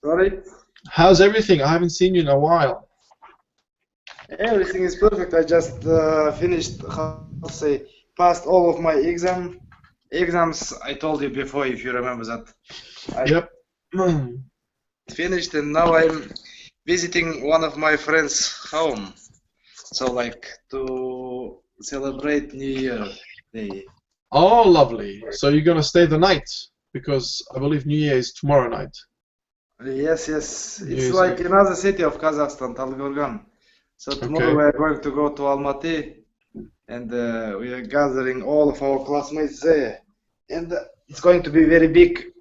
Sorry? How's everything? I haven't seen you in a while. Everything is perfect. I just finished, how to say, passed all of my exams. I told you before, if you remember that. I Yep. finished, and now I'm visiting one of my friends' home. So, like, to celebrate New Year Day. Oh, lovely. So you're gonna stay the night because I believe New Year is tomorrow night. Yes, yes. New It's Year's like Eve. another city of Kazakhstan, Talgorgan. So tomorrow Okay. we are going to go to Almaty, and we are gathering all of our classmates there. And it's going to be a very big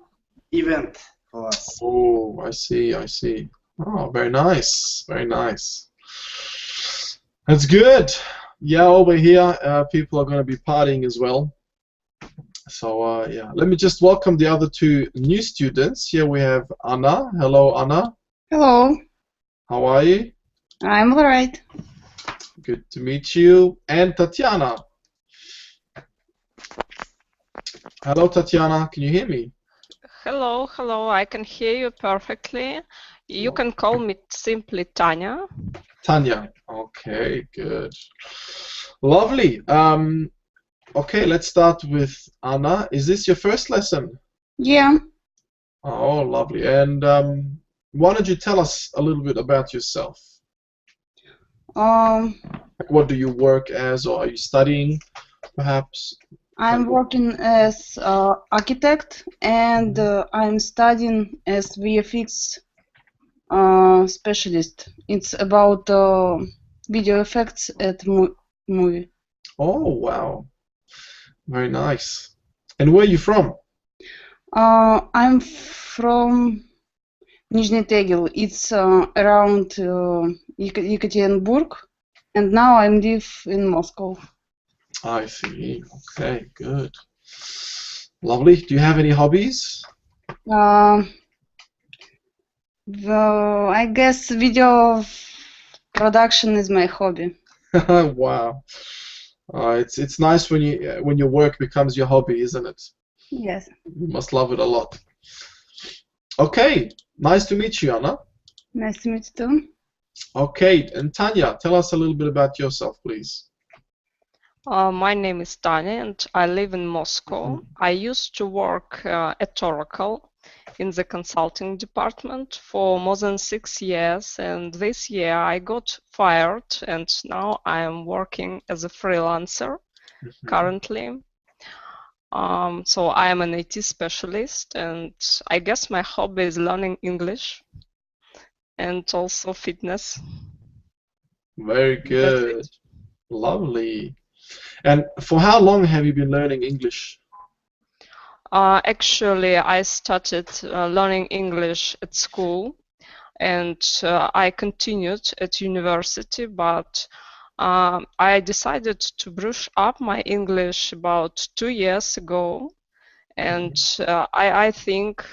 event for us. Oh, I see. I see. Oh, very nice. Very nice. That's good. Yeah, over here, people are going to be partying as well. So, yeah, let me just welcome the other two new students. Here we have Anna. Hello, Anna. Hello, How are you? I'm alright. Good to meet you. And Tatiana. Hello, Tatiana. Can you hear me? Hello, hello, I can hear you perfectly. You can call me simply Tanya. Tanya. Okay, good. Lovely. Okay, let's start with Anna. Is this your first lesson? Yeah, Oh, lovely. And why don't you tell us a little bit about yourself? um, Like, what do you work as, or are you studying, perhaps? I'm working as architect and I'm studying as VFX specialist. It's about video effects at movie. Oh, wow. Very nice. And where are you from? I'm from Nizhny Tagil. It's around Yekaterinburg, and now I live in Moscow. I see. Okay, good. Lovely. Do you have any hobbies? Well, I guess video production is my hobby. Wow. It's nice when your work becomes your hobby, isn't it? Yes. You must love it a lot. Okay, nice to meet you, Anna. Nice to meet you too. Okay, and Tanya, tell us a little bit about yourself, please. My name is Tanya and I live in Moscow. I used to work at Oracle in the consulting department for more than 6 years, and this year I got fired and now I am working as a freelancer currently. So I am an IT specialist, and I guess my hobby is learning English and also fitness. Very good. Lovely. And for how long have you been learning English? Actually, I started learning English at school, and I continued at university, but I decided to brush up my English about 2 years ago, and I think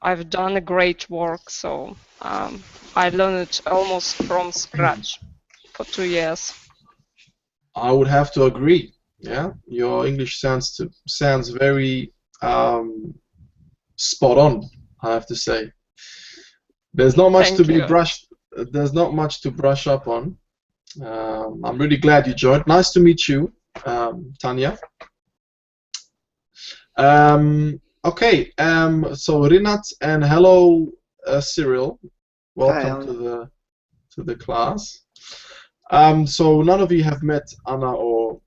I've done a great work, so I learned it almost from scratch for 2 years. I would have to agree. Yeah, your English sounds very spot on, I have to say. There's not much to be brushed. There's not much to brush up on. I'm really glad you joined. Nice to meet you, Tanya. Okay. So Rinat and hello, Cyril. Welcome to the class. So none of you have met Anna or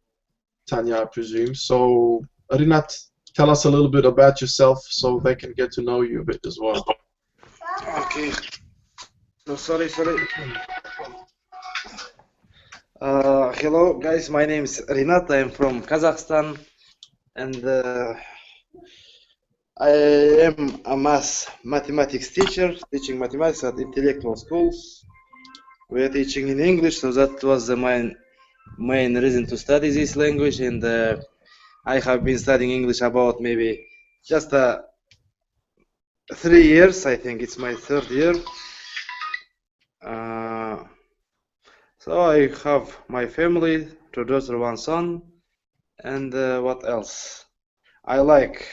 Tanya, I presume. So Rinat, tell us a little bit about yourself so they can get to know you a bit as well. Okay. No, sorry. Hello, guys. My name is Rinat. I am from Kazakhstan, and I am a mathematics teacher, teaching mathematics at intellectual schools. We are teaching in English, so that was the main reason to study this language. And I have been studying English about maybe just 3 years. I think it's my 3rd year. So I have my family, 2 daughters, 1 son, and what else? I like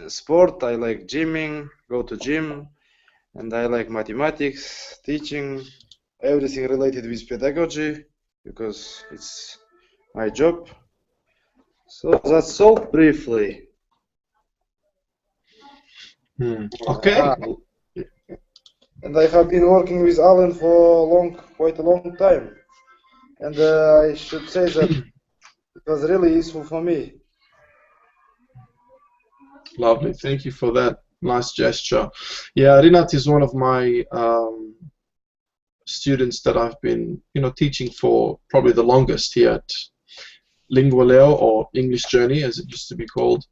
sport, I like gymming, go to gym, and I like mathematics, teaching, everything related with pedagogy, because it's my job. So that's all briefly. Okay. And I have been working with Alan for quite a long time. And I should say that it was really useful for me. Lovely. Thank you for that nice gesture. Yeah, Rinat is one of my students that I've been, teaching for probably the longest here at Lingua Leo, or English Journey, as it used to be called.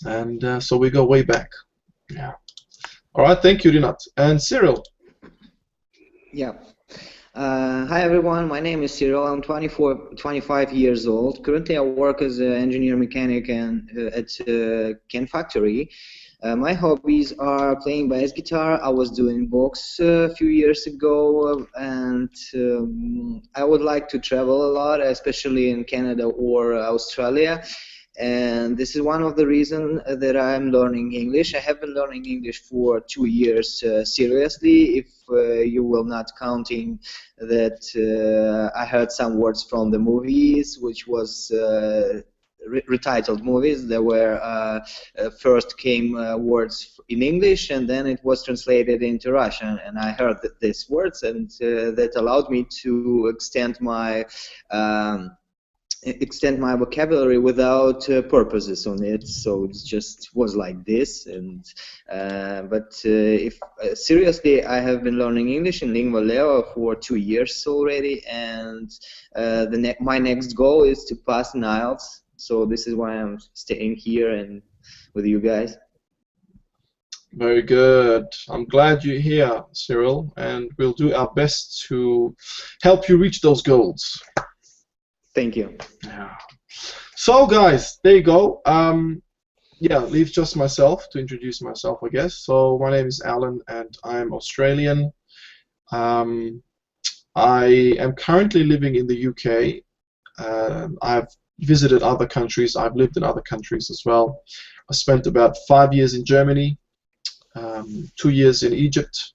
And so we go way back. Yeah. All right. Thank you, Rinat. And Cyril. Yeah. Hi everyone, my name is Cyril. I'm 25 years old. Currently I work as an engineer mechanic at Ken Factory. My hobbies are playing bass guitar. I was doing box a few years ago, and I would like to travel a lot, especially in Canada or Australia. And this is one of the reasons that I'm learning English. I have been learning English for 2 years seriously, if you will not counting that I heard some words from the movies, which was retitled movies. There were first came words in English, and then it was translated into Russian, and I heard these words, and that allowed me to extend my vocabulary without purposes on it. So it just was like this. And if seriously, I have been learning English in Lingua Leo for 2 years already, and my next goal is to pass IELTS. So this is why I'm staying here and with you guys. Very good. I'm glad you're here, Cyril, and we'll do our best to help you reach those goals. Thank you. Yeah. So guys, there you go. Yeah, leaves just myself to introduce myself, I guess. So my name is Alan, and I'm Australian. I am currently living in the UK. I've visited other countries. I've lived in other countries as well. I spent about 5 years in Germany, 2 years in Egypt,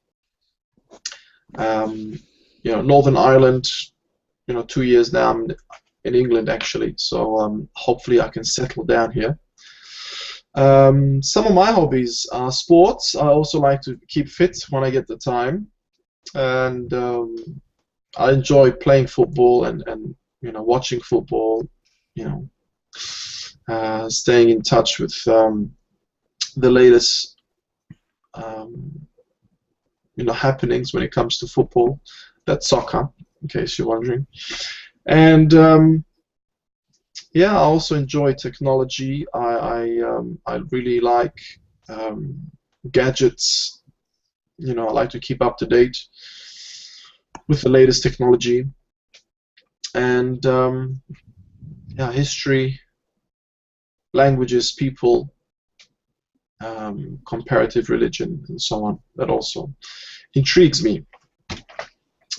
Northern Ireland. 2 years now. I'm in England actually, so hopefully I can settle down here. Some of my hobbies are sports. I also like to keep fit when I get the time, and I enjoy playing football and watching football. Staying in touch with the latest happenings when it comes to football. That's soccer, in case you're wondering. And yeah, I also enjoy technology. I really like gadgets. I like to keep up to date with the latest technology. And yeah, history, languages, people, comparative religion, and so on. That also intrigues me.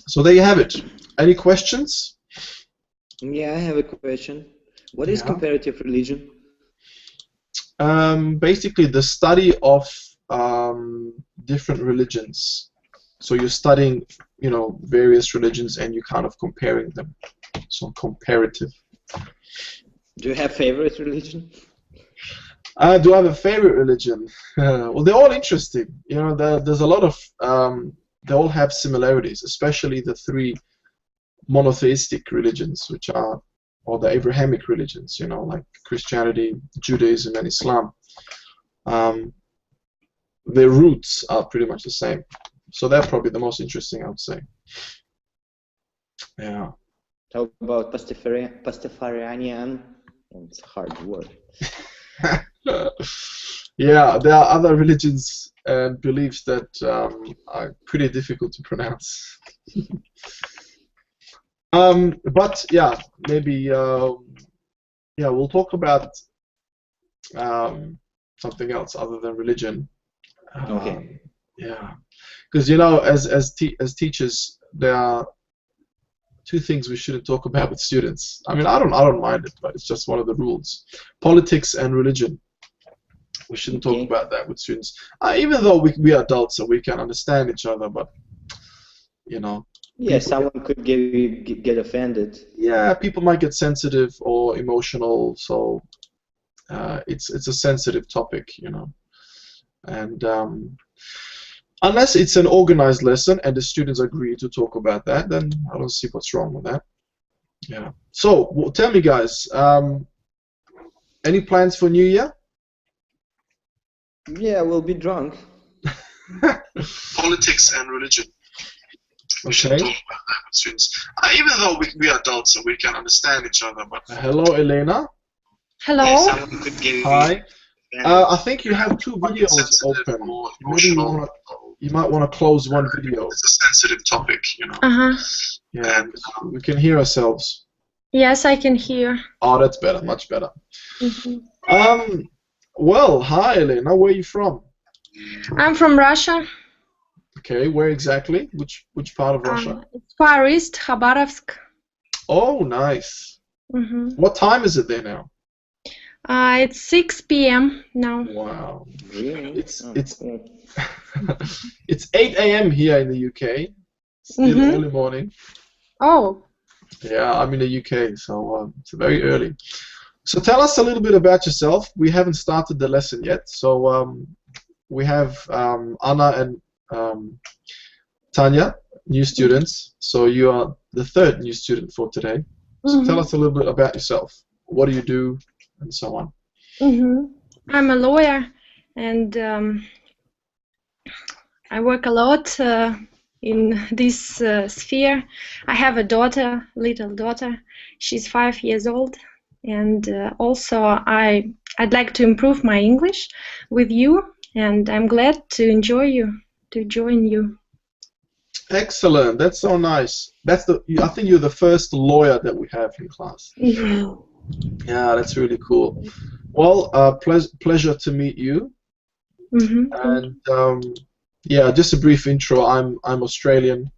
So there you have it. Any questions? Yeah, I have a question. What is comparative religion? Basically, the study of different religions. So you're studying, various religions, and you're kind of comparing them. So comparative. Do you have favorite religion? Do I have a favorite religion? Well, they're all interesting. There's a lot of. They all have similarities, especially the three monotheistic religions, which are, or the Abrahamic religions, like Christianity, Judaism, and Islam. Their roots are pretty much the same. So they're probably the most interesting, I would say. Yeah. How about Pastafarian? It's a hard word. Yeah, there are other religions and beliefs that are pretty difficult to pronounce. But yeah, maybe we'll talk about something else other than religion. Okay. Yeah, because as teachers, there are two things we shouldn't talk about with students. I mean, I don't mind it, but it's just one of the rules. Politics and religion. We shouldn't talk about that with students. Even though we are adults, so we can understand each other, but you know. Yeah, someone could get offended. Yeah, people might get sensitive or emotional, so it's a sensitive topic, you know. And unless it's an organized lesson and the students agree to talk about that, then I don't see what's wrong with that. Yeah. So tell me, guys, any plans for New Year? Yeah, we'll be drunk. Politics and religion. We shouldn't talk about that with students. Even though we are adults, so we can understand each other. But hello, Elena. Hello. Hi. I think you have two videos open. Maybe you might want to close one video. It's a sensitive topic, you know. Yeah, we can hear ourselves. Yes, I can hear. Oh, that's better, much better. Well, hi, Elena. Where are you from? I'm from Russia. Okay, where exactly? Which part of Russia? It's Far East, Khabarovsk. Oh, nice. What time is it there now? It's 6 p.m. now. Wow. Really? It's 8 a.m. here in the UK. Still early morning. Oh. Yeah, I'm in the UK, so it's very early. So tell us a little bit about yourself. We haven't started the lesson yet, so we have Anna and Tanya, new students. So you are the third new student for today. So tell us a little bit about yourself. What do you do, and so on. I'm a lawyer, and I work a lot in this sphere. I have a daughter, little daughter. She's 5 years old, and also I'd like to improve my English with you, and I'm glad to join you. Excellent. That's so nice. I think you're the first lawyer that we have in class. Yeah, that's really cool. Well, pleasure to meet you. And yeah, just a brief intro. I'm Australian,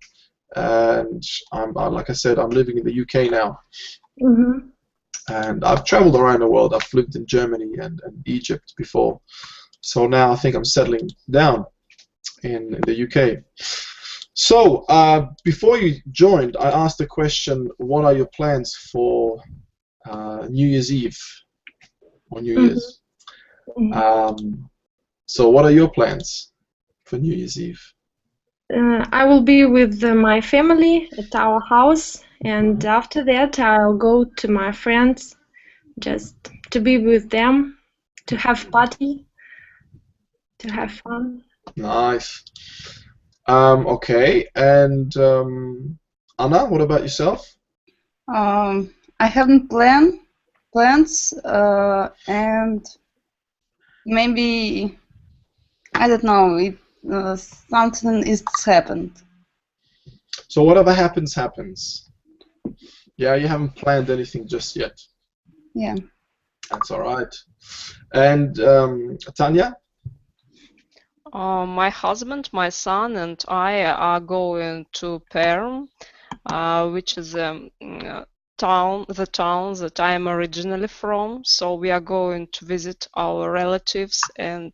and I'm like I said, I'm living in the UK now. And I've traveled around the world. I've lived in Germany and Egypt before. So now I think I'm settling down in the UK. So before you joined, I asked the question, what are your plans for New Year's Eve or New Year's? So what are your plans for New Year's Eve? I will be with my family at our house, and after that I'll go to my friends just to be with them, to have party, to have fun. Nice. Okay, and Anna, what about yourself? I haven't plans, and maybe I don't know. Something is happened. So whatever happens, happens. Yeah, you haven't planned anything just yet. Yeah. That's all right. And Tanya? My husband, my son, and I are going to Perm, which is the town that I am originally from. So we are going to visit our relatives and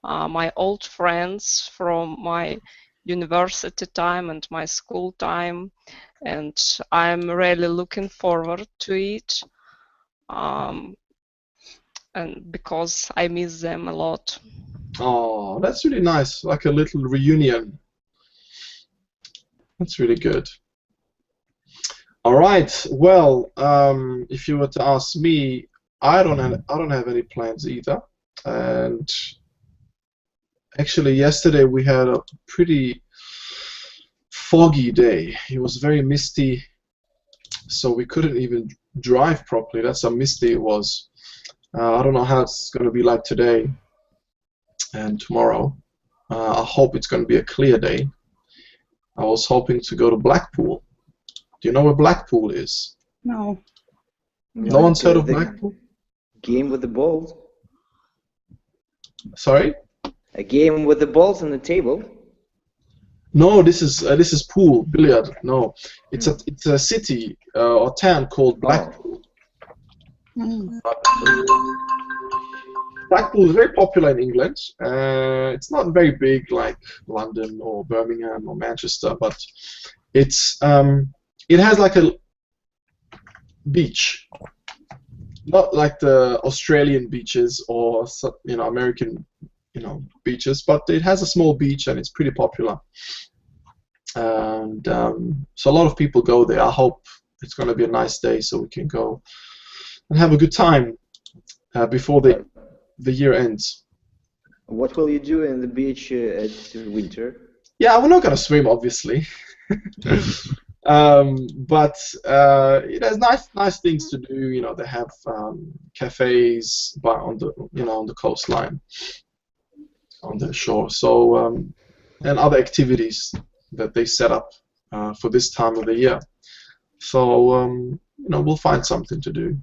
my old friends from my university time and my school time, and I'm really looking forward to it, and because I miss them a lot. Oh, that's really nice, like a little reunion. That's really good. All right. Well, if you were to ask me, I don't have any plans either. And actually, yesterday we had a pretty foggy day. It was very misty, so we couldn't even drive properly. That's how misty it was. I don't know how it's going to be like today and tomorrow. I hope it's going to be a clear day. I was hoping to go to Blackpool. Do you know where Blackpool is? No. No one's heard of Blackpool? Game with the balls. Sorry? A game with the balls on the table. No, this is pool, billiard. No, it's a city or town called Blackpool. Blackpool is very popular in England. It's not very big like London or Birmingham or Manchester, but it's it has like a beach, not like the Australian beaches or American beaches, but it has a small beach and it's pretty popular. And so a lot of people go there. I hope it's going to be a nice day so we can go and have a good time before the year ends. What will you do in the beach at winter? Yeah, we're not going to swim, obviously. But there's nice things to do. They have cafes on the coastline, on the shore. So and other activities that they set up for this time of the year. So we'll find something to do.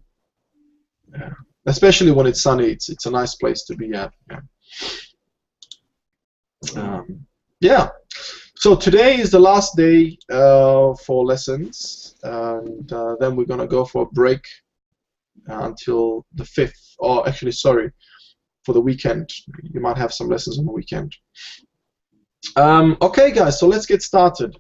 Yeah. Especially when it's sunny, it's a nice place to be at. Yeah. So today is the last day for lessons, and then we're gonna go for a break until the 5th. Or actually, sorry, for the weekend. You might have some lessons on the weekend. Okay, guys. So let's get started.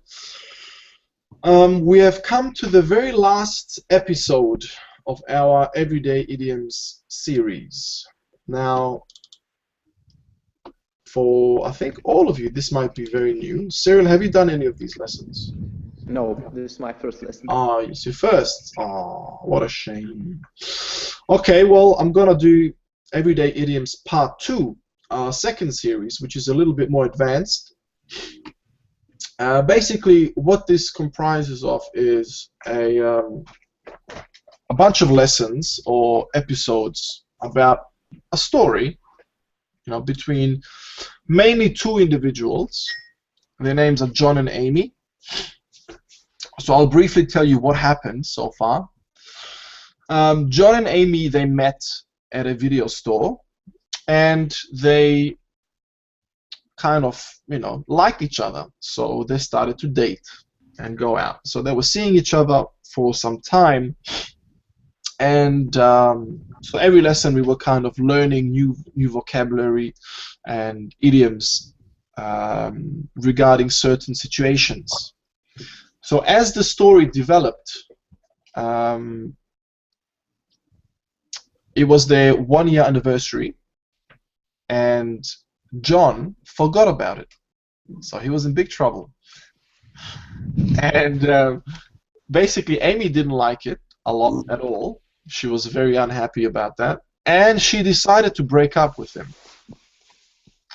We have come to the very last episode of our Everyday Idioms series. Now, for I think all of you, this might be very new. Cyril, have you done any of these lessons? No, this is my first lesson. Ah, it's your first. Oh, what a shame. Okay, well, I'm gonna do Everyday Idioms Part 2, our second series, which is a little bit more advanced. Basically, what this comprises of is a bunch of lessons or episodes about a story, between mainly two individuals. Their names are John and Amy. So I'll briefly tell you what happened so far. John and Amy, they met at a video store, and they kind of, liked each other. So they started to date and go out. So they were seeing each other for some time. And so every lesson we were kind of learning new vocabulary and idioms regarding certain situations. So as the story developed, it was their 1-year anniversary, and John forgot about it. So he was in big trouble. And basically Amy didn't like it a lot at all. She was very unhappy about that, and she decided to break up with him.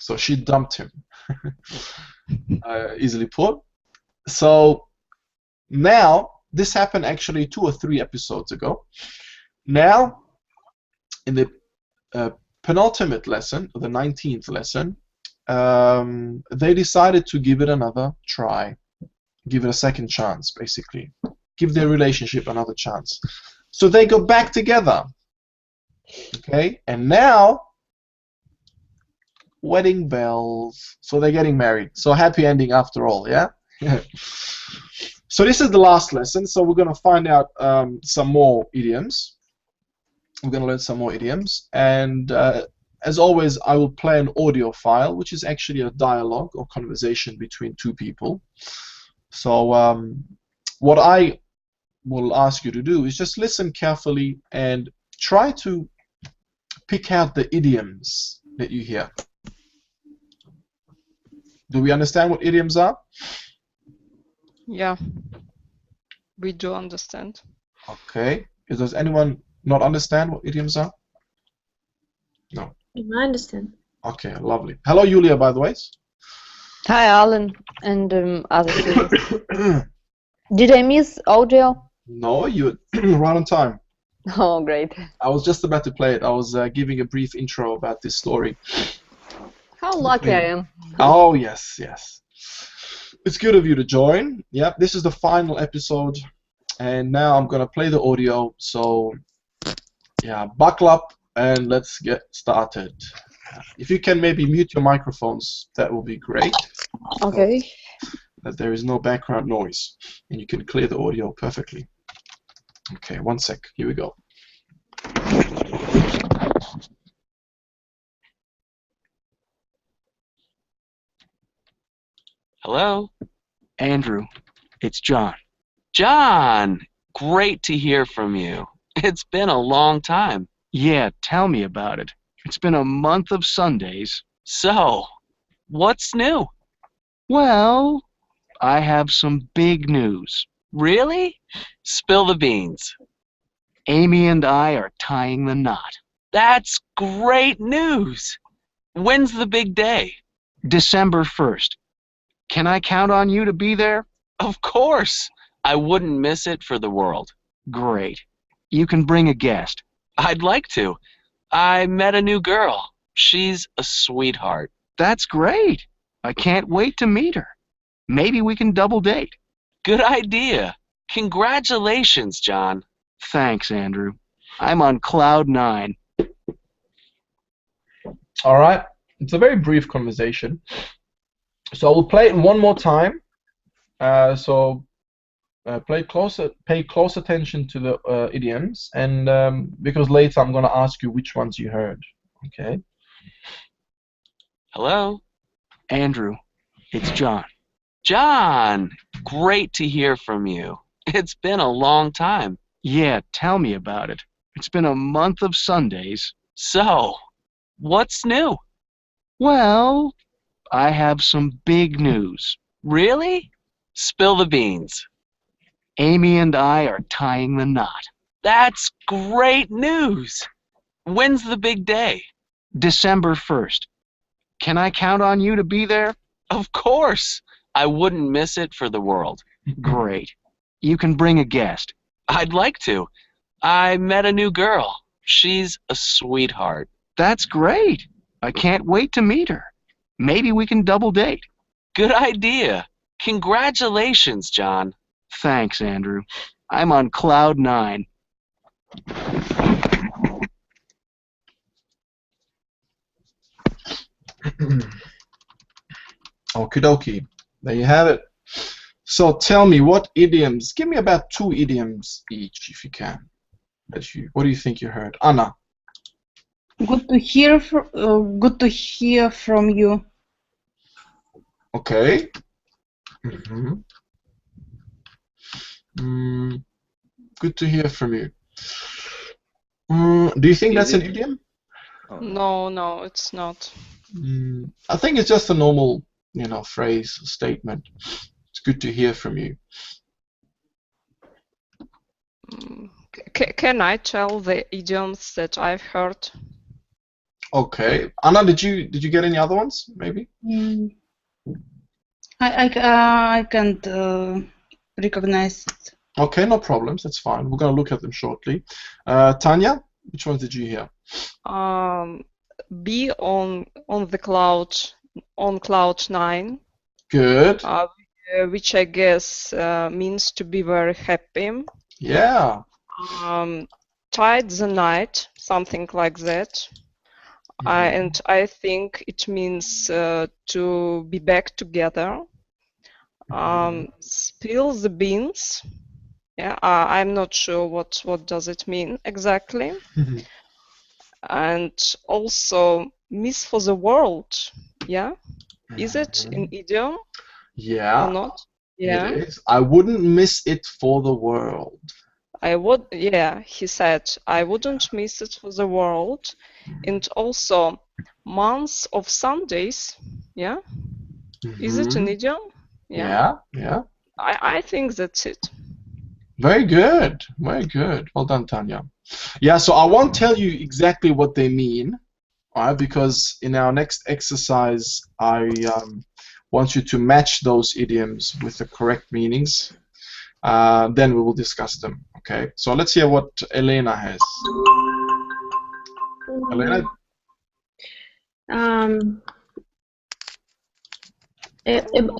So she dumped him. Easily put. So now, this happened actually 2 or 3 episodes ago. Now, in the penultimate lesson, or the 19th lesson, they decided to give it another try. Give it a second chance, basically. Give their relationship another chance. So they go back together. Okay? And now, wedding bells. So they're getting married. So happy ending after all, yeah? So this is the last lesson. So we're going to find out some more idioms. We're going to learn some more idioms. And as always, I will play an audio file, which is actually a dialogue or conversation between two people. So what I will ask you to do is just listen carefully and try to pick out the idioms that you hear. Do we understand what idioms are? Yeah, we do understand. Okay. Does anyone not understand what idioms are? No. I understand. Okay, lovely. Hello, Julia, by the way. Hi, Alan, and other students. Did I miss audio? No, you're right on time. Oh, great. I was just about to play it. I was giving a brief intro about this story. How lucky I am. Oh, yes, yes. It's good of you to join. Yep, this is the final episode, and now I'm going to play the audio. So, yeah, buckle up and let's get started. If you can maybe mute your microphones, that will be great. Okay. that there is no background noise and you can clear the audio perfectly. Okay, 1 sec. Here we go. Hello? Andrew, it's John. John! Great to hear from you. It's been a long time. Yeah, tell me about it. It's been a month of Sundays. So, what's new? Well, I have some big news. Really? Spill the beans. Amy and I are tying the knot. That's great news. When's the big day? December 1st. Can I count on you to be there? Of course. I wouldn't miss it for the world. Great. You can bring a guest. I'd like to. I met a new girl. She's a sweetheart. That's great. I can't wait to meet her. Maybe we can double date. Good idea. Congratulations, John. Thanks, Andrew. I'm on cloud 9. All right. It's a very brief conversation. So I will play it one more time. Pay close attention to the idioms, and because later I'm going to ask you which ones you heard. Okay. Hello? Andrew, it's John. John! Great to hear from you. It's been a long time. Yeah, tell me about it. It's been a month of Sundays. So, what's new? Well, I have some big news. Really? Spill the beans. Amy and I are tying the knot. That's great news. When's the big day? December 1st. Can I count on you to be there? Of course. I wouldn't miss it for the world. Great. You can bring a guest. I'd like to. I met a new girl. She's a sweetheart. That's great. I can't wait to meet her. Maybe we can double date. Good idea. Congratulations, John. Thanks, Andrew. I'm on cloud 9. Okie dokie. There you have it. So tell me, what idioms? Give me about 2 idioms each, if you can. What do you think you heard, Anna? Good to hear. Good to hear from you. Okay. Good to hear from you. Do you think that's an idiom? No, it's not. I think it's just a normal, phrase, statement. It's good to hear from you. Can I tell the idioms that I've heard? Okay, Anna, did you get any other ones? Maybe. I can't recognize it. Okay, no problems. That's fine. We're gonna look at them shortly. Tanya, which ones did you hear? Be on the cloud, on cloud 9. Good. Which I guess means to be very happy. Yeah. Tied the night, something like that. And I think it means to be back together. Spill the beans. Yeah, I'm not sure what does it mean exactly. And also miss for the world. Yeah, is it an idiom? Yeah. Or not? Yeah. It is. I wouldn't miss it for the world. I would. Yeah, he said I wouldn't miss it for the world. And also months of Sundays. Yeah. Is it an idiom? Yeah. I think that's it. Very good. Very good. Well done, Tanya. Yeah, so I won't tell you exactly what they mean, all right, because in our next exercise, I want you to match those idioms with the correct meanings. Then we will discuss them, okay? So let's hear what Elena has. Elena?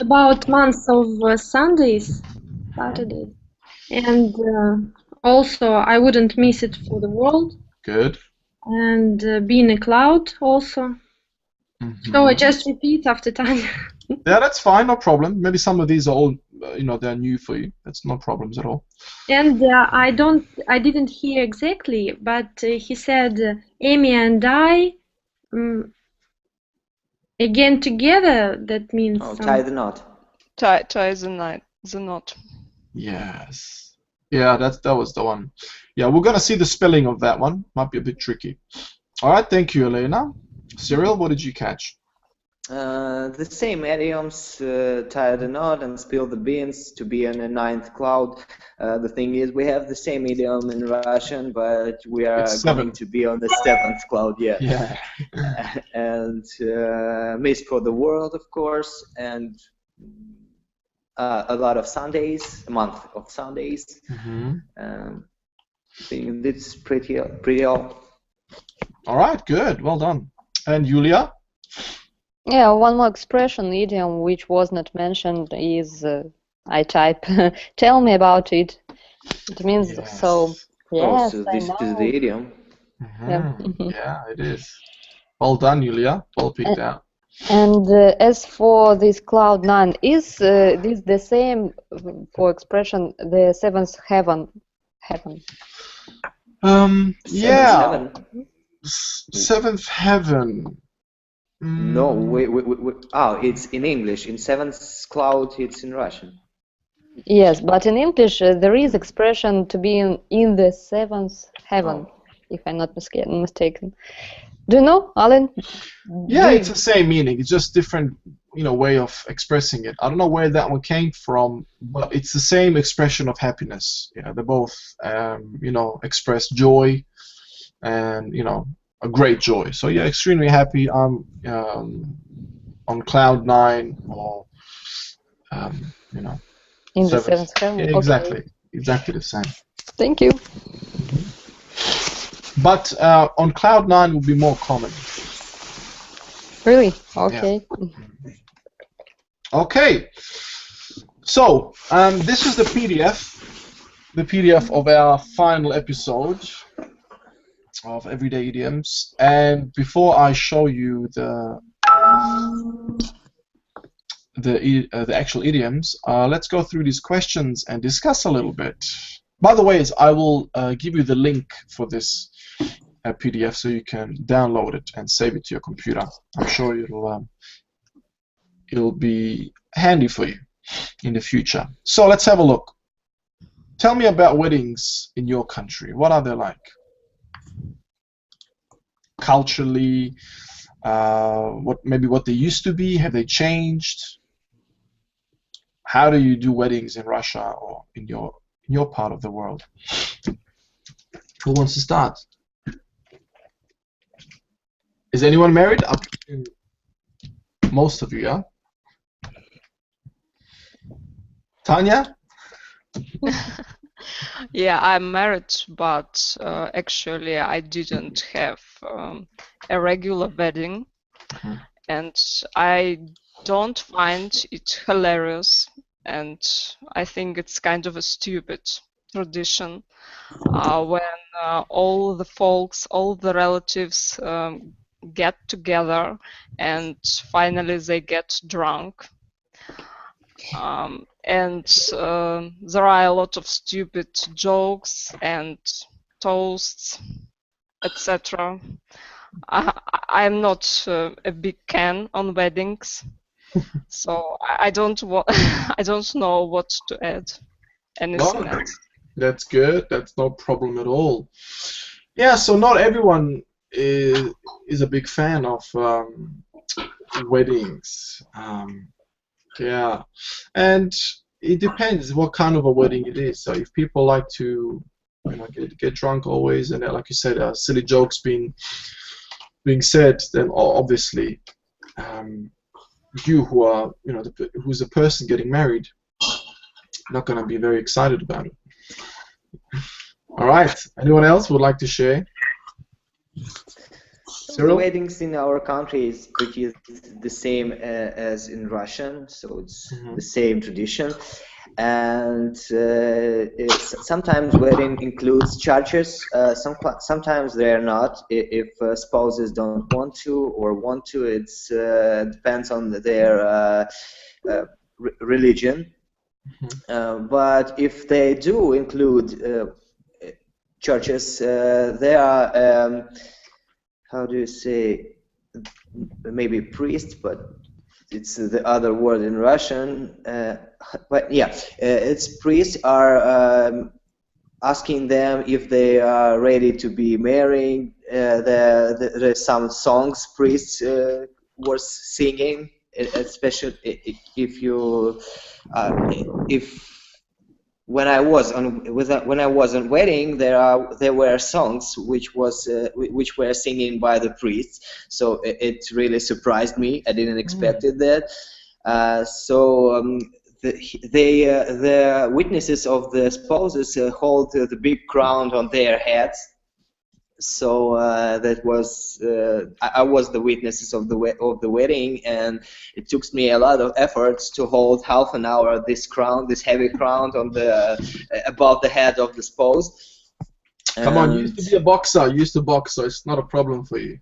About months of Sundays, Saturdays. And also, I wouldn't miss it for the world. Good. And be in a cloud also. So I just repeat after Tanya. Yeah, that's fine, no problem. Maybe some of these are all, they're new for you. That's no problems at all. And I didn't hear exactly, but he said Amy and I again together. That means tie the knot. Tie the knot. Yes. Yeah, that was the one. Yeah, we're gonna see the spelling of that one. Might be a bit tricky. All right, thank you, Elena. Cyril, what did you catch? The same idioms, tie the knot and spill the beans, to be on the ninth cloud. The thing is, we have the same idiom in Russian, but we are going to be on the seventh cloud yet. Yeah. And mist for the world, of course, and a lot of Sundays, a month of Sundays. I think it's pretty all. All right, good, well done. And Julia? Yeah, one more expression, idiom, which was not mentioned is I type. Tell me about it. It means so. Yes, so this is the idiom. Yeah. Yeah, it is. Well done, Julia. Well picked out. And as for this cloud9, is this the same for expression the seventh heaven? Yeah. Seventh heaven. No, wait. Oh, it's in English. In seventh cloud, it's in Russian. Yes, but in English there is expression to be in the seventh heaven, if I'm not mistaken. Do you know, Alan? Yeah, it's the same meaning. It's just different, way of expressing it. I don't know where that one came from, but it's the same expression of happiness. Yeah, they both, express joy, and a great joy. So yeah, extremely happy. I'm on cloud 9, or in the seventh heaven. Yeah, exactly, exactly the same. Thank you. But on cloud 9 would be more common. Really? Okay. Yeah. Okay. So this is the PDF of our final episode of Everyday Idioms. And before I show you the actual idioms, let's go through these questions and discuss a little bit. By the way, I will give you the link for this PDF so you can download it and save it to your computer. I'm sure it'll be handy for you in the future. So let's have a look. Tell me about weddings in your country. What are they like? Culturally, what they used to be? Have they changed? How do you do weddings in Russia or in your part of the world? Who wants to start? Is anyone married? Most of you, yeah? Tanya? Yeah, I'm married, but actually I didn't have a regular wedding, and I don't find it hilarious, and I think it's kind of a stupid tradition when all the folks, all the relatives get together and finally they get drunk. And there are a lot of stupid jokes and toasts, etc. I'm not a big fan on weddings, so I don't know what to add. Anything else? That's good. That's no problem at all. Yeah, so not everyone is a big fan of weddings. Yeah, and it depends what kind of a wedding it is. So if people like to, get drunk always, and like you said, silly jokes being said, then obviously, you who are, who's a person getting married, not going to be very excited about it. All right. Anyone else would like to share? The weddings in our country is pretty the same as in Russian, so it's the same tradition. and sometimes wedding includes churches. Sometimes they're not. If spouses don't want to or want to, it's depends on their religion. But if they do include churches, there are how do you say, maybe priests, but it's the other word in Russian. But yeah, it's priests are asking them if they are ready to be married. There's some songs priests were singing, especially if you when I was on wedding, there were songs which were singing by the priests. So it really surprised me. I didn't expect that. The witnesses of the spouses hold the big crown on their heads. So that was I was the witnesses of the wedding, and it took me a lot of efforts to hold half an hour this heavy crown on the above the head of the spouse. Come on, you used to be a boxer. You used to box, so it's not a problem for you.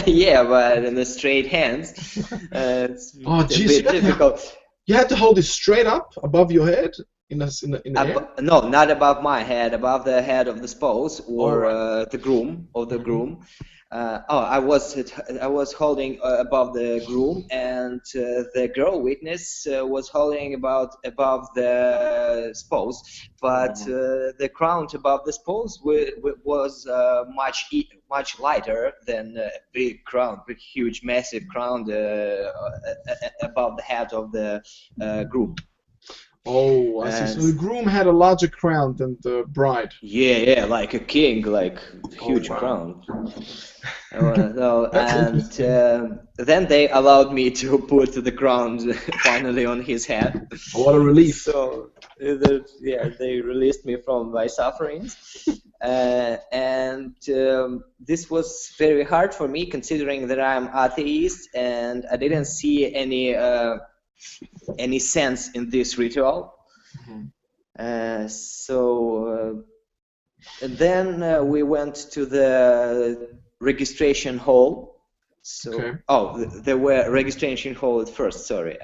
Yeah, but in the straight hands, it's a bit difficult. You had to hold it straight up above your head. In the air? No, not above my head, above the head of the spouse or the groom I was holding above the groom, and the girl witness was holding above the spouse, but the crown above the spouse was much lighter than a big crown, big, huge, massive crown above the head of the groom. Oh, I see. So the groom had a larger crown than the bride. Yeah, like a king, like huge crown. Then they allowed me to put the crown finally on his head. What a relief! So they released me from my sufferings, and this was very hard for me, considering that I'm atheist and I didn't see any sense in this ritual. And then we went to the registration hall. There were registration hall at first, sorry,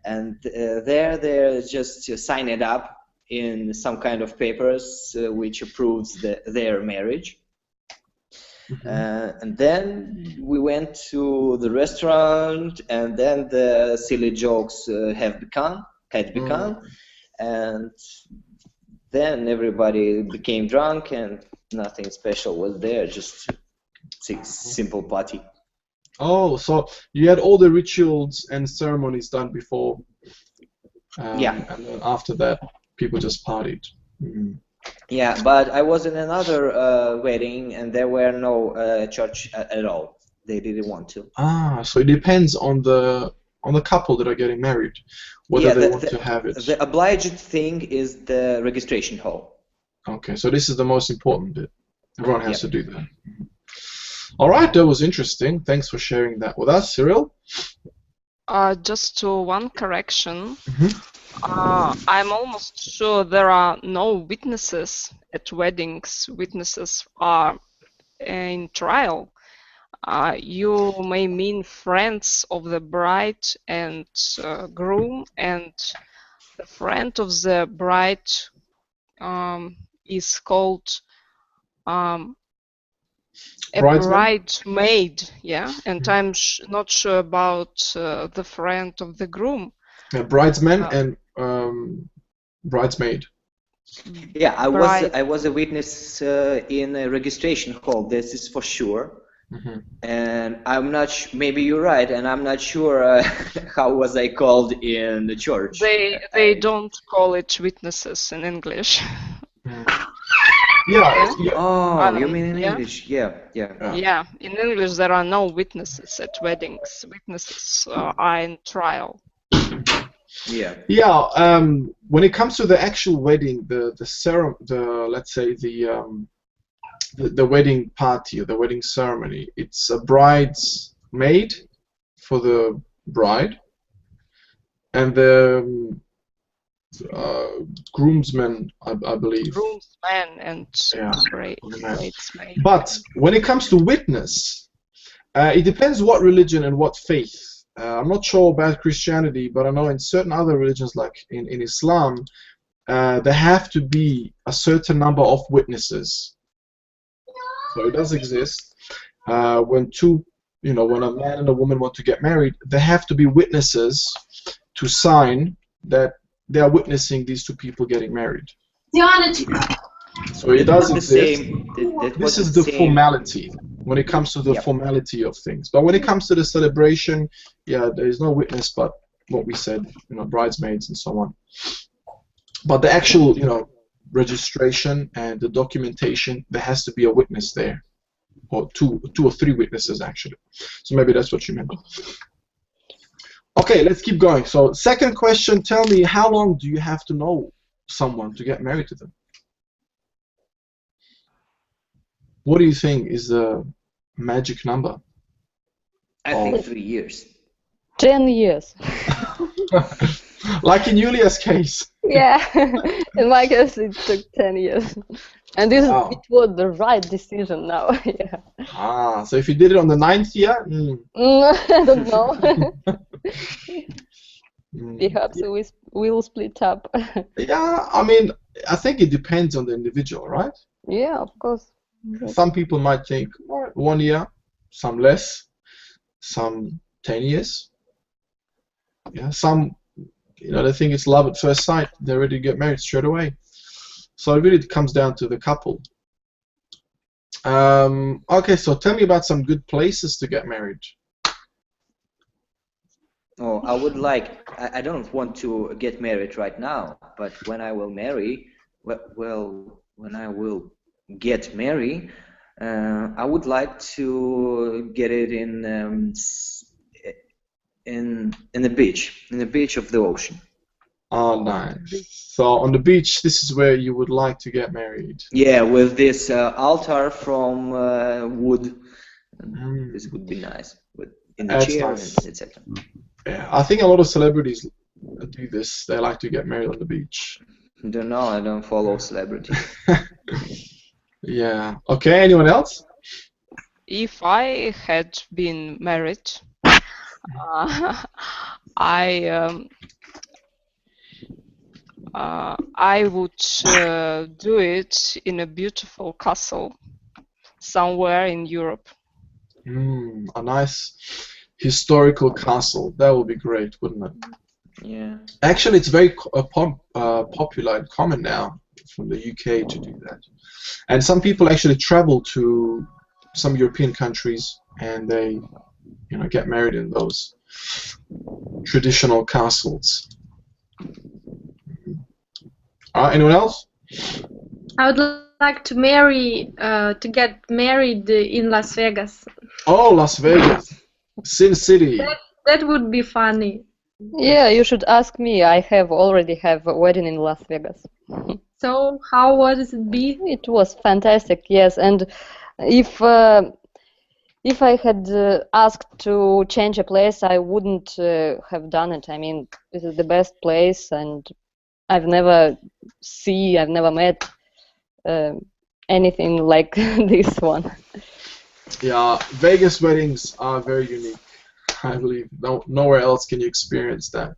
and there they just sign it up in some kind of papers which approves their marriage. And then we went to the restaurant, and then the silly jokes had begun, and then everybody became drunk, and nothing special was there, just simple party. Oh, so you had all the rituals and ceremonies done before, yeah, and then after that, people just partied. Yeah, but I was in another wedding, and there were no church at all. They didn't want to. Ah, so it depends on the couple that are getting married, whether they want to have it. The obliged thing is the registration hall. Okay, so this is the most important bit. Everyone has to do that. All right, that was interesting. Thanks for sharing that with us, Cyril. Just one correction. I'm almost sure there are no witnesses at weddings. Witnesses are in trial. You may mean friends of the bride and groom, and the friend of the bride is called a bridesmaid, yeah, and I'm not sure about the friend of the groom. Bridesman and bridesmaid. Yeah, I was a witness in a registration hall. This is for sure. And I'm not. Maybe you're right, and I'm not sure how was I called in the church. They don't call it witnesses in English. Yeah. Oh, you mean in English? Yeah. Yeah, in English there are no witnesses at weddings. Witnesses are in trial. Yeah. When it comes to the actual wedding, let's say the wedding party or the wedding ceremony, it's a bridesmaid for the bride, and the groomsmen, I believe. Groomsmen and Yeah. bridesmaids. But when it comes to witness, it depends what religion and what faith. I'm not sure about Christianity, but I know in certain other religions, like in Islam, there have to be a certain number of witnesses. So it does exist. When when a man and a woman want to get married, there have to be witnesses to sign that they are witnessing these two people getting married. So it does exist. This is the formality when it comes to the formality of things. But when it comes to the celebration, yeah, there is no witness but what we said, bridesmaids and so on. But the actual, registration and the documentation, there has to be a witness there, or two or three witnesses actually. So maybe that's what you meant. Okay, let's keep going. So second question, tell me, how long do you have to know someone to get married to them? What do you think is the magic number? I think 3 years. 10 years. Like in Julia's case. Yeah, in my case it took 10 years. And this it was the right decision now. Yeah. Ah, so if you did it on the 9th year? I don't know. Perhaps we will split up. Yeah, I mean, I think it depends on the individual, right? Yeah, of course. Some people might think 1 year, some less, some 10 years. Yeah, some, they think it's love at first sight. They're ready to get married straight away. So it really comes down to the couple. Okay, so tell me about some good places to get married. Oh, I don't want to get married right now, but when I will marry, when I will get married, I would like to get it in the beach of the ocean. Oh, nice. So on the beach, this is where you would like to get married. Yeah, with this altar from wood. This would be nice. In the chair, nice. Etc. Yeah, I think a lot of celebrities do this. They like to get married on the beach. Don't know. I don't follow celebrities. Yeah. Okay. Anyone else? If I had been married, I would do it in a beautiful castle somewhere in Europe. A nice historical castle. That would be great, wouldn't it? Yeah. Actually, it's very popular and common now from the UK to do that. And some people actually travel to some European countries and they, get married in those traditional castles. Anyone else? I would like to get married in Las Vegas. Oh, Las Vegas, Sin City. That would be funny. Yeah, you should ask me. I already have a wedding in Las Vegas. So how would it be? It was fantastic, yes. And if I had asked to change a place, I wouldn't have done it. I mean, this is the best place, and I've never met anything like this one. Yeah, Vegas weddings are very unique. I believe nowhere else can you experience that.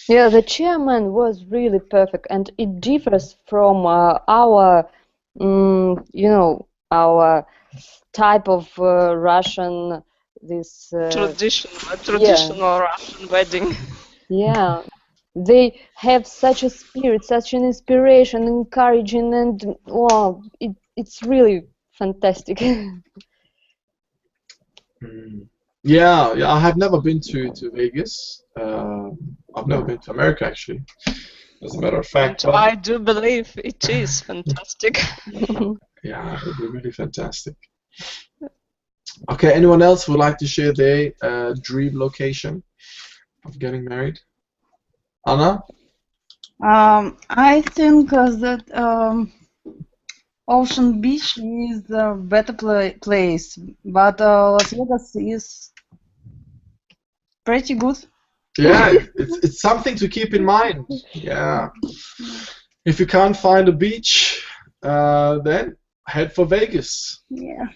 Yeah, the chairman was really perfect, and it differs from our, our type of Russian traditional Russian wedding. Yeah, they have such a spirit, such an inspiration, encouraging, and wow, it's really fantastic. Yeah, I have never been to Vegas. I've never been to America, actually, as a matter of fact. And I do believe it is fantastic. Yeah, it would be really fantastic. Okay, anyone else would like to share their dream location of getting married? Anna? I think that Ocean Beach is a better place, but Las Vegas is pretty good. Yeah, it's something to keep in mind. Yeah. If you can't find a beach, then head for Vegas. Yeah.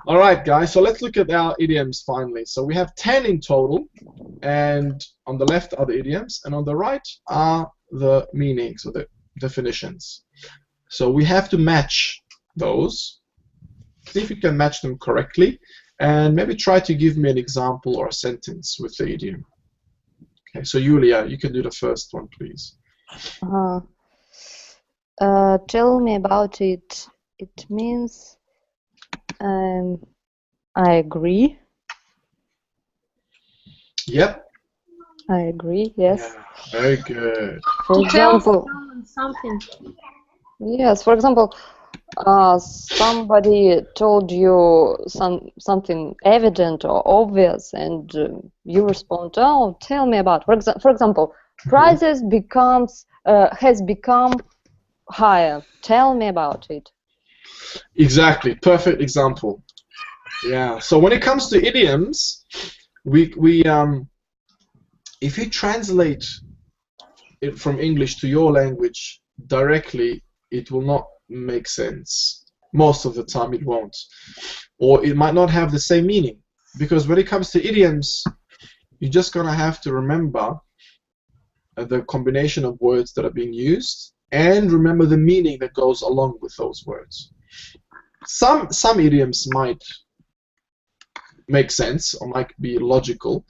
All right, guys. So let's look at our idioms finally. So we have 10 in total, and on the left are the idioms, and on the right are the meanings or the definitions. So we have to match those. See if you can match them correctly, and maybe try to give me an example or a sentence with the idiom. Okay, so Julia, you can do the first one, please. Tell me about it. It means I agree. Yep. I agree, yes. Yeah, very good. For example, something. yes, for example, somebody told you something evident or obvious, and you respond, "Oh, tell me about." For example, prices has become higher. Tell me about it. Exactly. Perfect example. Yeah. So when it comes to idioms, if you translate it from English to your language directly, it will not make sense. Most of the time it won't. Or it might not have the same meaning. Because when it comes to idioms, you're just going to have to remember the combination of words that are being used and remember the meaning that goes along with those words. Some idioms might make sense or might be logical,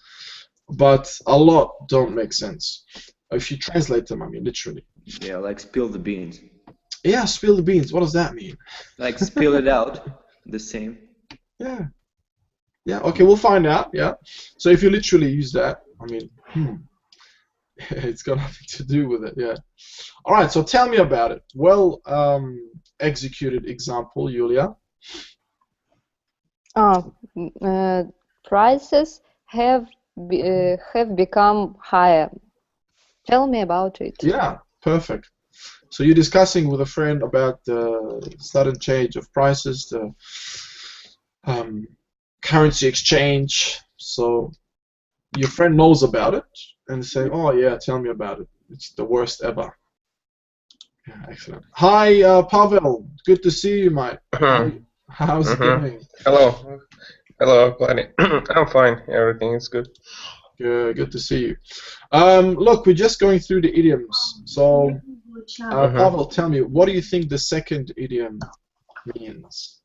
but a lot don't make sense. If you translate them, I mean, literally. Yeah, like spill the beans. Yeah, spill the beans. What does that mean? Like spill it out. The same. Yeah. Yeah, okay, we'll find out, yeah. So if you literally use that, I mean, it's got nothing to do with it, yeah. All right, so tell me about it. Well executed example, Julia. Prices have become higher. Tell me about it. Yeah, perfect. So you're discussing with a friend about the sudden change of prices, the currency exchange. So your friend knows about it and say, "Oh yeah, tell me about it. It's the worst ever." Yeah, excellent. Hi, Pavel. Good to see you, mate. How's it going? Hello. Hello, Gladys. I'm fine. Everything is good. Good to see you. Look, we're just going through the idioms. So, Pavel, tell me, what do you think the second idiom means?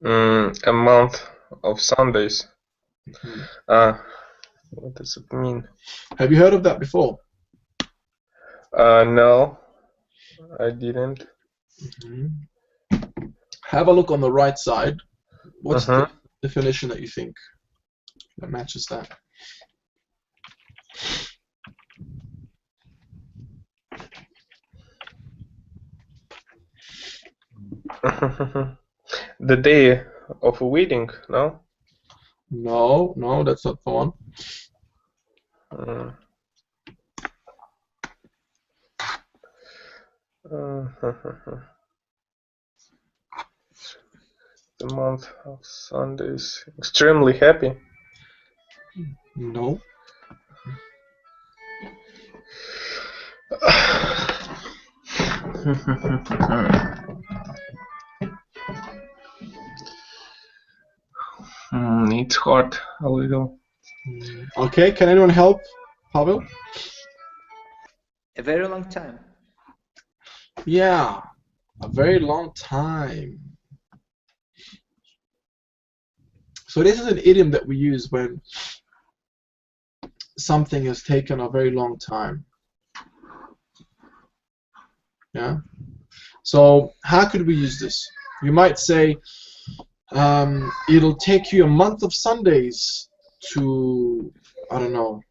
A month of Sundays. What does it mean? Have you heard of that before? No, I didn't. Have a look on the right side. What's the definition that you think that matches that? The day of a wedding, no? No, that's not the one. The month of Sundays. Extremely happy. No. It's hard a little. Okay, can anyone help, Pavel? A very long time. Yeah, a very long time. So this is an idiom that we use when something has taken a very long time. Yeah. So how could we use this? You might say, it'll take you a month of Sundays to, I don't know,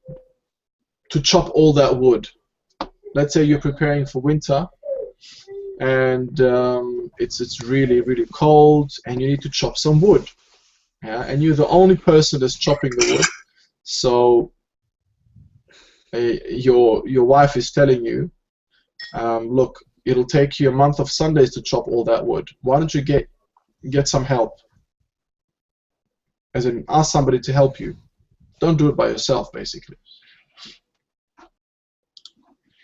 to chop all that wood. Let's say you're preparing for winter, and it's really, really cold, and you need to chop some wood. Yeah, and you're the only person that's chopping the wood. So your wife is telling you, look, it'll take you a month of Sundays to chop all that wood. Why don't you get some help? As in, ask somebody to help you. Don't do it by yourself, basically.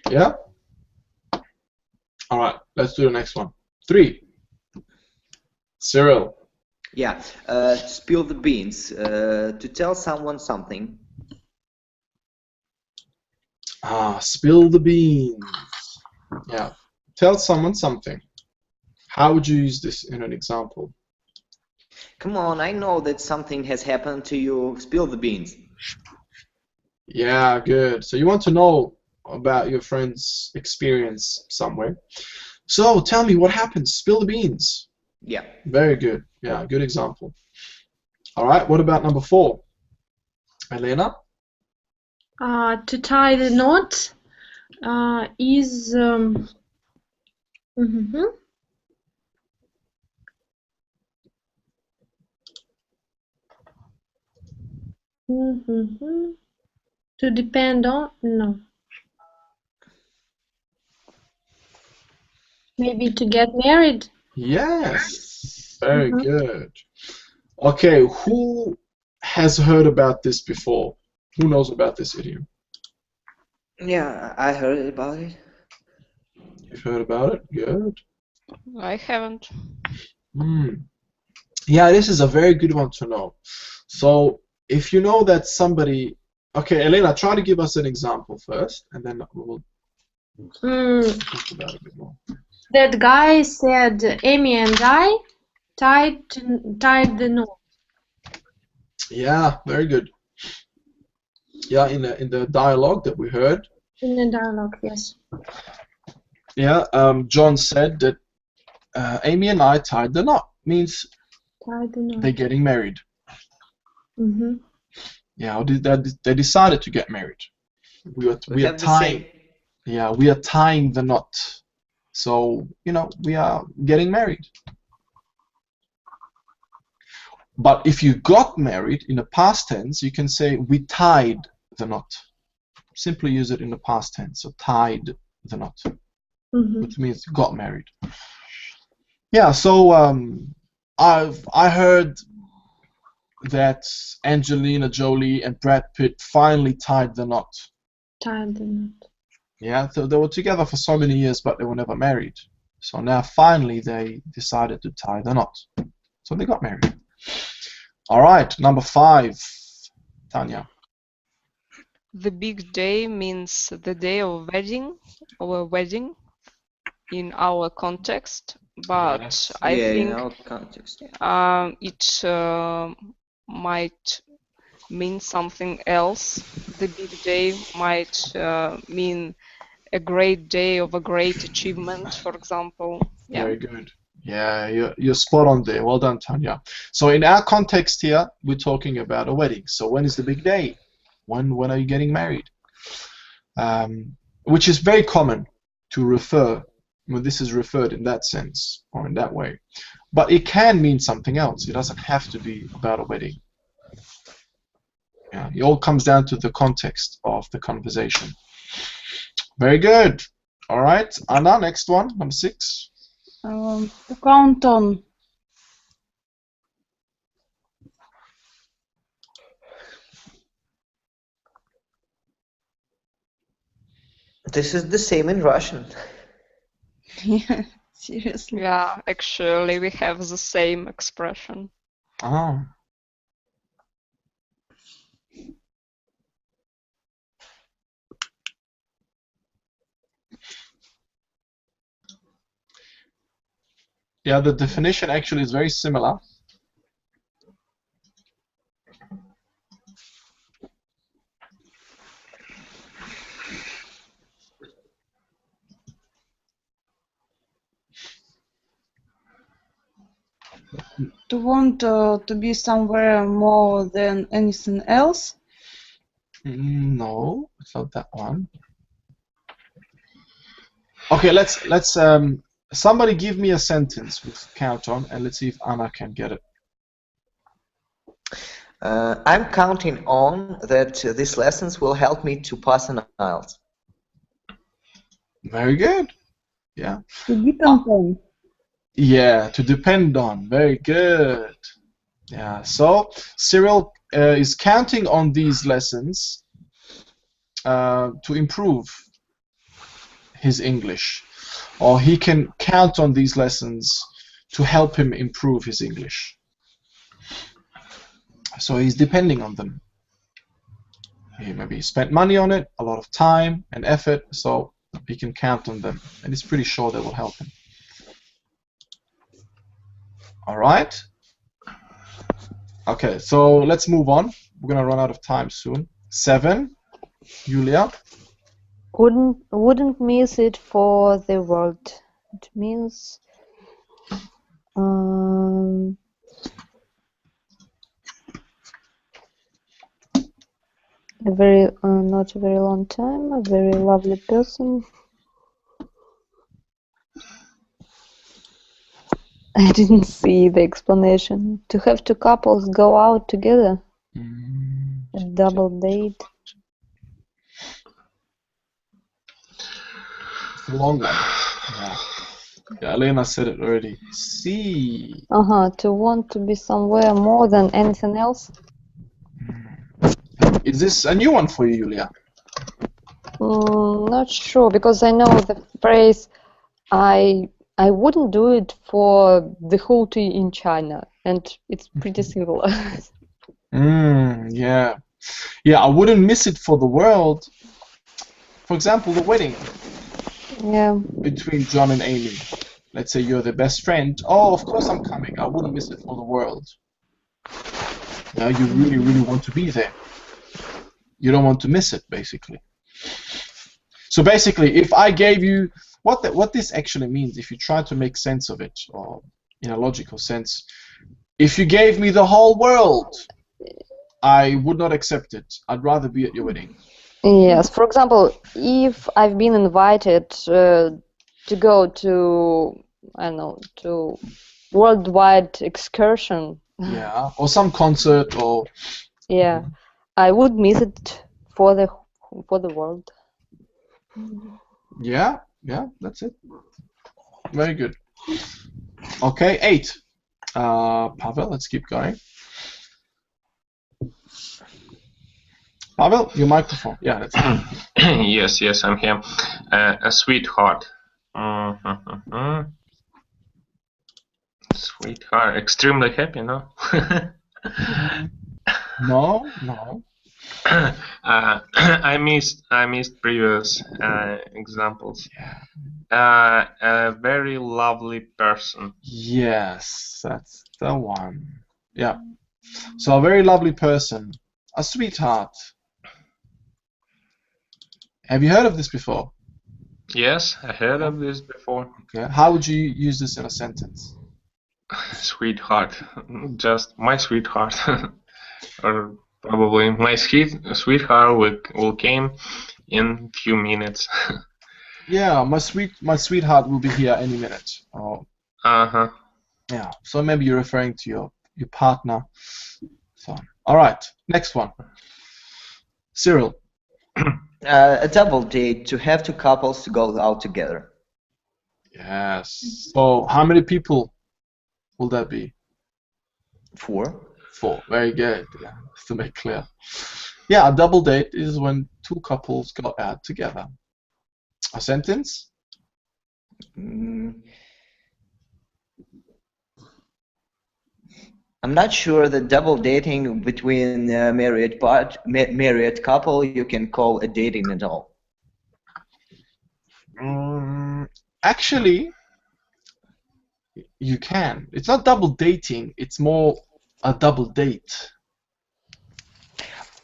Yeah? All right, let's do the next one. 3. Cyril. Yeah, spill the beans. To tell someone something. Spill the beans. Yeah. Tell someone something. How would you use this in an example? Come on, I know that something has happened to you. Spill the beans. Yeah, good. So you want to know about your friend's experience somewhere. So tell me what happened. Spill the beans. Yeah. Very good. Yeah, good example. All right, what about number 4? Elena? To tie the knot is to depend on, no. Maybe to get married. Yes. Very good. Okay, who has heard about this before? Who knows about this idiom? Yeah, I heard about it. You've heard about it? Good. I haven't. Yeah, this is a very good one to know. So, if you know that somebody... Okay, Elena, try to give us an example first, and then we will talk about it a bit more. That guy said, Amy and I tied the knot. Yeah, very good. Yeah, in the dialogue that we heard. In the dialogue, yes. Yeah, John said that Amy and I tied the knot. Means Tied the knot. they're getting married. Mm-hmm. Yeah, they decided to get married. We are tying. Yeah, we are tying the knot. So we are getting married. But if you got married in the past tense, you can say we tied the knot. Simply use it in the past tense. So tied the knot, which means got married. Yeah. So I heard that Angelina Jolie and Brad Pitt finally tied the knot. Tied the knot. Yeah, so they were together for so many years, but they were never married. So now finally they decided to tie the knot. So they got married. All right, number 5, Tanya. The big day means the day of wedding or a wedding in our context, but Yes. I think in our context. It might mean something else. The big day might mean a great day of a great achievement, for example. Yeah. Very good. Yeah, you're spot on there. Well done, Tanya. So in our context here, we're talking about a wedding. So when is the big day? When are you getting married? Which is very common to refer when this is referred in that sense or in that way. But it can mean something else. It doesn't have to be about a wedding. Yeah, it all comes down to the context of the conversation. Very good. All right, Anna, next one, number 6. To count on. This is the same in Russian. Yeah, seriously. Yeah, actually, we have the same expression. Ah. Yeah, the definition actually is very similar. To want to be somewhere more than anything else. No, it's not that one. Okay, let's somebody give me a sentence with count on, and let's see if Anna can get it. I'm counting on that these lessons will help me to pass an IELTS. Very good. Yeah. To depend on. Yeah, to depend on. Very good. Yeah. So, Cyril, is counting on these lessons to improve his English, or he can count on these lessons to help him improve his English. So he's depending on them. He maybe spent money on it, a lot of time and effort, so he can count on them, and he's pretty sure they will help him. All right. Okay, so let's move on. We're gonna run out of time soon. 7, Julia. Wouldn't miss it for the world. It means a very not a very long time. A very lovely person. I didn't see the explanation. To have two couples go out together. A double date. It's a long one. Yeah, Elena said it already. See. To want to be somewhere more than anything else. Is this a new one for you, Julia? Not sure, because I know the phrase I wouldn't do it for the whole tea in China, and it's pretty similar. Yeah. Yeah, I wouldn't miss it for the world. For example, the wedding. Yeah. Between John and Amy. Let's say you're the best friend. Oh, of course I'm coming. I wouldn't miss it for the world. Now you really, really want to be there. You don't want to miss it, basically. So basically, if I gave you what this actually means, if you try to make sense of it, or in a logical sense, if you gave me the whole world, I would not accept it. I'd rather be at your wedding. Yes. For example, if I've been invited to go to, I don't know, to worldwide excursion. Yeah, or some concert, or. Yeah, I would miss it for the world. Yeah, that's it. Very good. Okay, 8. Pavel, let's keep going. Pavel, your microphone. Yeah, that's it. Yes, I'm here. A sweetheart. Sweetheart. Extremely happy, no? No. I missed previous examples. A very lovely person. Yes, that's the one. Yeah. So a very lovely person. A sweetheart. Have you heard of this before? Yes, I heard of this before. Okay. How would you use this in a sentence? Sweetheart. Just my sweetheart. Or probably my sweetheart will came in few minutes. Yeah, my sweetheart will be here any minute. Oh. Yeah. So maybe you're referring to your partner. So all right, next one. Cyril. A double date, to have two couples to go out together. Yes. So how many people will that be? 4. 4. Very good. Yeah, just to make clear. Yeah, a double date is when two couples go out together. A sentence? I'm not sure that double dating between married couple you can call a dating at all. Actually, you can. It's not double dating. It's more a double date.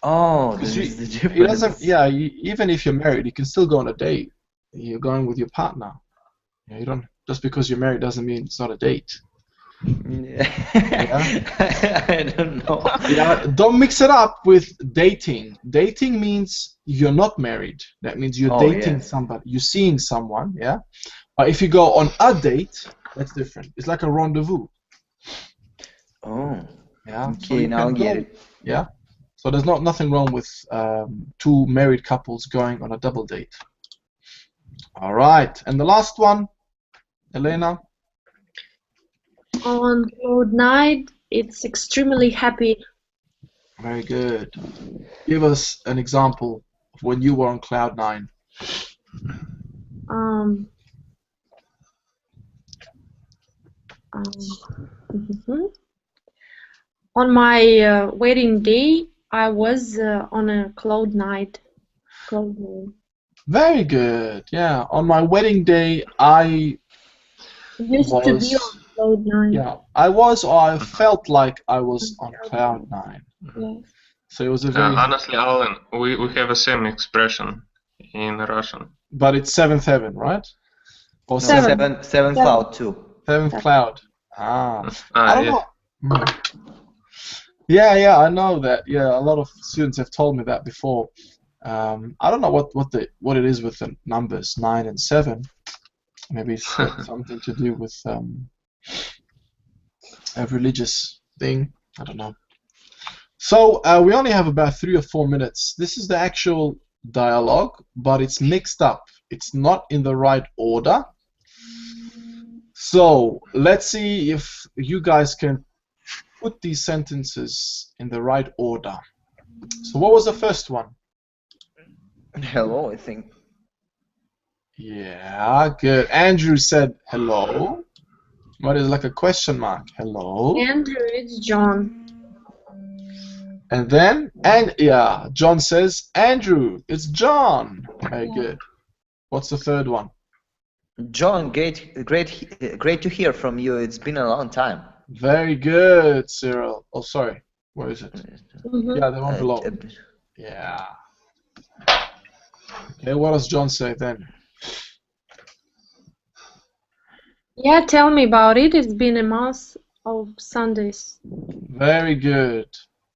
Oh, this is the difference. Even if you're married, you can still go on a date. You're going with your partner. You don't. Just because you're married doesn't mean it's not a date. Yeah. I don't know. Yeah, don't mix it up with dating. Dating means you're not married. That means you're dating somebody. You're seeing someone, yeah? But if you go on a date, that's different. It's like a rendezvous. Oh. Yeah. Okay, now I get it. Yeah. So there's nothing wrong with two married couples going on a double date. All right. And the last one, Elena. On cloud 9, it's extremely happy. Very good. Give us an example of when you were on cloud 9. On my wedding day, I was on a cloud 9. Very good. Yeah. On my wedding day, I Used to be on cloud 9. Yeah, I was, or I felt like I was on cloud 9. Yes. So it was a very. Honestly, Alan, we have the same expression in Russian. But it's seventh heaven, right? Or No, seventh cloud too. Seventh cloud. I don't yeah. know. Yeah, I know that. Yeah, a lot of students have told me that before. I don't know what it is with the numbers 9 and 7. Maybe it's got something to do with a religious thing. I don't know. So we only have about 3 or 4 minutes. This is the actual dialogue, but it's mixed up. It's not in the right order. So let's see if you guys can put these sentences in the right order. So what was the first one? Hello, I think. Yeah, good. Andrew said hello. What is like a question mark? Hello. Andrew, it's John. And then, John says, Andrew, it's John. Very good. What's the third one? John, great to hear from you. It's been a long time. Very good, Cyril. Oh, sorry. Where is it? Yeah, the one below. Yeah. Okay, what does John say then? Yeah, tell me about it. It's been a month of Sundays. Very good.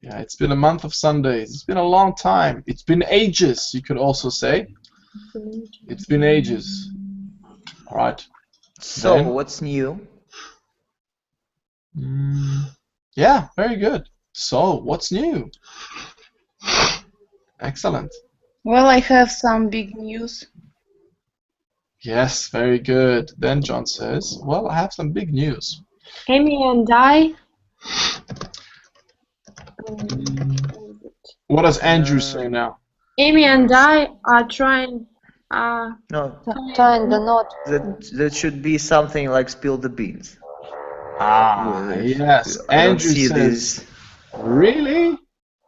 Yeah, it's been a month of Sundays. It's been a long time. It's been ages, you could also say. It's been ages. All right. So, what's new? Yeah, very good. So, what's new? Excellent. Well, I have some big news. Yes, very good. Then John says, well, I have some big news. Amy and I... What does Andrew say now? Amy and I are trying... No. Tying the knot. That should be something like spill the beans. Yes. I don't Andrew see says, this. Really?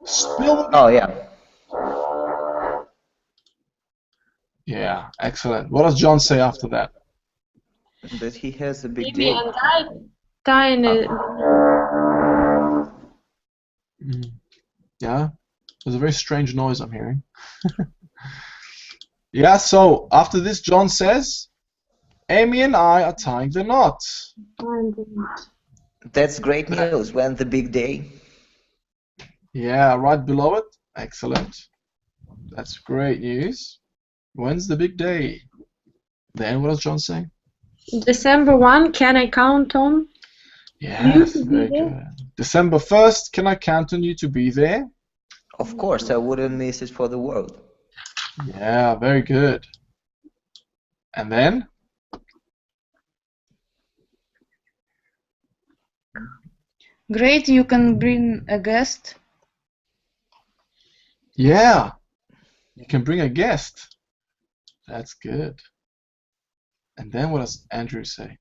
Spill the beans? Oh, yeah. Yeah, excellent. What does John say after that? That he has a big Amy day. and I tying it... Yeah, there's a very strange noise I'm hearing. Yeah, so after this, John says, Amy and I are tying the knot. That's great news. When the big day? Yeah, right below it. Excellent. That's great news. When's the big day? Then what does John say? December 1, can I count on? Yes, very good. December 1st, can I count on you to be there? Of course, I wouldn't miss it for the world. Yeah, very good. And then? Great, you can bring a guest. Yeah, you can bring a guest. That's good. And then what does Andrew say?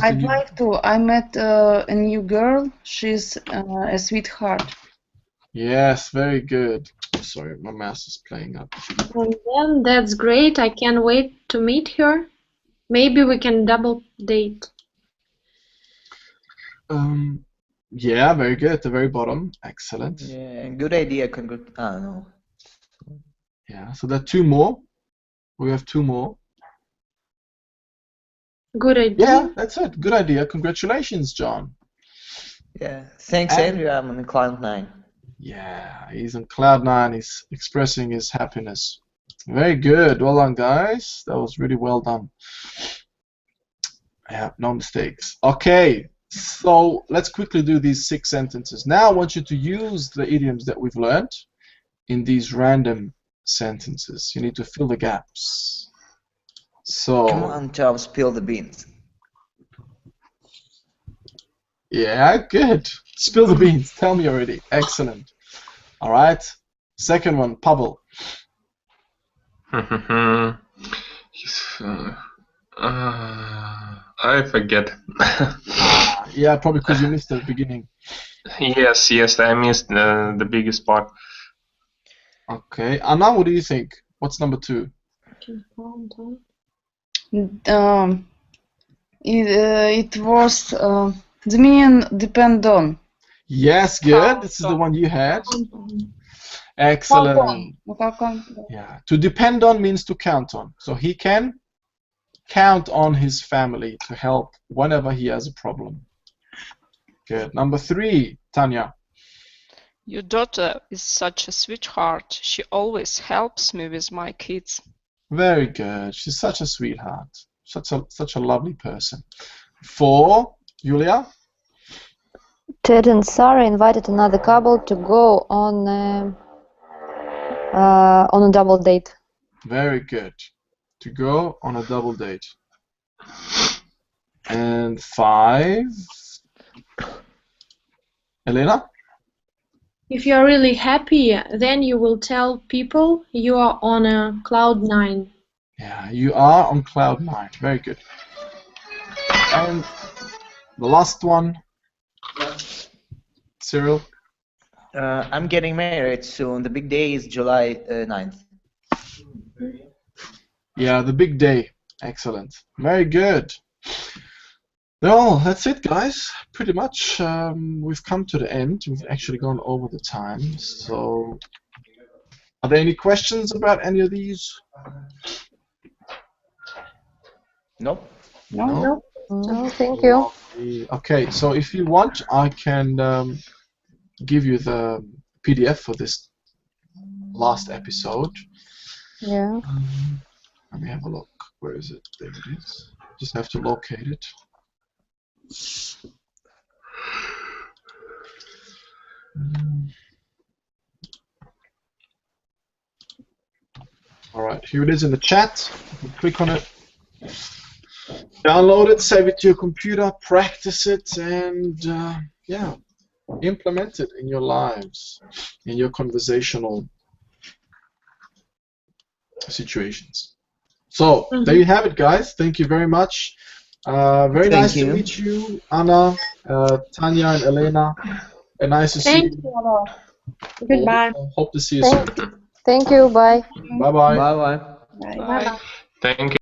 I'd like to. I met a new girl. She's a sweetheart. Yes, very good. Sorry, my mouse is playing up. And then that's great. I can't wait to meet her. Maybe we can double date. Yeah, very good. At the very bottom. Excellent. Yeah, good idea. No. Yeah, so there are 2 more. We have 2 more. Good idea. Yeah, that's it. Good idea. Congratulations, John. Yeah, thanks, Andrew. I'm on cloud 9. Yeah, he's on cloud 9. He's expressing his happiness. Very good. Well done, guys. That was really well done. Yeah, no mistakes. Okay, so let's quickly do these 6 sentences. Now I want you to use the idioms that we've learned in these random sentences. You need to fill the gaps. So. Come on, Tom, spill the beans. Yeah, good. Spill the beans. Tell me already. Excellent. All right. Second one, Pavel. I forget. Yeah, probably because you missed the beginning. Yes, I missed the biggest part. Okay. Anna, what do you think? What's number 2? It was the meaning depend on. Yes, good. This is the one you had. Excellent. Yeah. To depend on means to count on. So he can count on his family to help whenever he has a problem. Good. Number 3, Tanya. Your daughter is such a sweetheart. She always helps me with my kids. Very good. She's such a sweetheart. Such a lovely person. 4, Julia. Ted and Sarah invited another couple to go on a double date. Very good. To go on a double date. And 5, Elena. If you are really happy, then you will tell people you are on a cloud 9. Yeah, you are on cloud 9. Very good. And the last one, Cyril. I'm getting married soon. The big day is July 9th. Yeah, the big day. Excellent. Very good. Well, that's it, guys. Pretty much we've come to the end. We've actually gone over the time. So, are there any questions about any of these? Nope. No, thank you. Okay, so if you want, I can give you the PDF for this last episode. Yeah. Let me have a look. Where is it? There it is. Just have to locate it. All right, here it is in the chat. You can click on it, download it, save it to your computer, practice it, and yeah, implement it in your lives, in your conversational situations. So there you have it, guys. Thank you very much. Very nice to meet you, Anna, Tanya, and Elena. And nice to see you. Thank you. Goodbye. Hope to see you soon. Thank you. Bye. Bye-bye. Bye-bye. Bye-bye. Thank you.